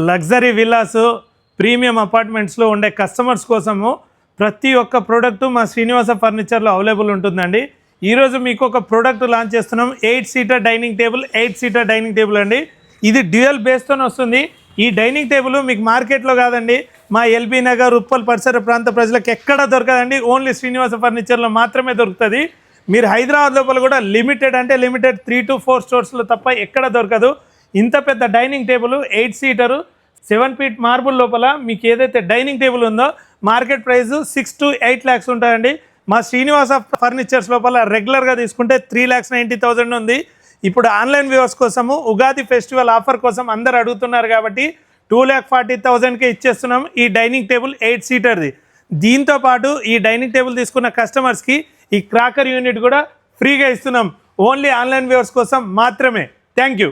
Luxury villas premium అపార్ట్మెంట్స్లో ఉండే customers కోసము ప్రతి ఒక్క ప్రోడక్ట్ మా శ్రీనివాస ఫర్నిచర్లో అవైలబుల్ ఉంటుందండి. ఈరోజు మీకు ఒక ప్రోడక్ట్ లాంచ్ చేస్తున్నాం. 8 seater dining table. 8 seater dining table అండి. ఇది డ్యూయల్ బేస్తోనే వస్తుంది. ఈ డైనింగ్ టేబుల్ మీకు మార్కెట్లో కాదండి, మా ఎల్బీ నగర్, ఉప్పల్ పరిసర ప్రాంత ప్రజలకు ఎక్కడ దొరకదండి. ఓన్లీ శ్రీనివాస ఫర్నిచర్లో మాత్రమే దొరుకుతుంది. మీరు హైదరాబాద్ లోపల కూడా లిమిటెడ్ 3 to 4 స్టోర్స్లో తప్ప ఎక్కడ దొరకదు. ఇంత పెద్ద డైనింగ్ టేబుల్ 8 సీటరు 7 ఫీట్ మార్బుల్ లోపల మీకు ఏదైతే డైనింగ్ టేబుల్ ఉందో మార్కెట్ ప్రైస్ 6 to 8 lakhs ఉంటుందండి. మా శ్రీనివాస ఫర్నిచర్స్ లోపల రెగ్యులర్గా తీసుకుంటే 3,90,000 ఉంది. ఇప్పుడు ఆన్లైన్ వ్యూవర్స్ కోసము ఉగాది ఫెస్టివల్ ఆఫర్ కోసం అందరు అడుగుతున్నారు కాబట్టి 2,40,000కే ఇచ్చేస్తున్నాం ఈ డైనింగ్ టేబుల్ 8 సీటర్ది. దీంతో పాటు ఈ డైనింగ్ టేబుల్ తీసుకున్న కస్టమర్స్కి ఈ క్రాకర్ యూనిట్ కూడా ఫ్రీగా ఇస్తున్నాం. ఓన్లీ ఆన్లైన్ వ్యూవర్స్ కోసం మాత్రమే. Thank you.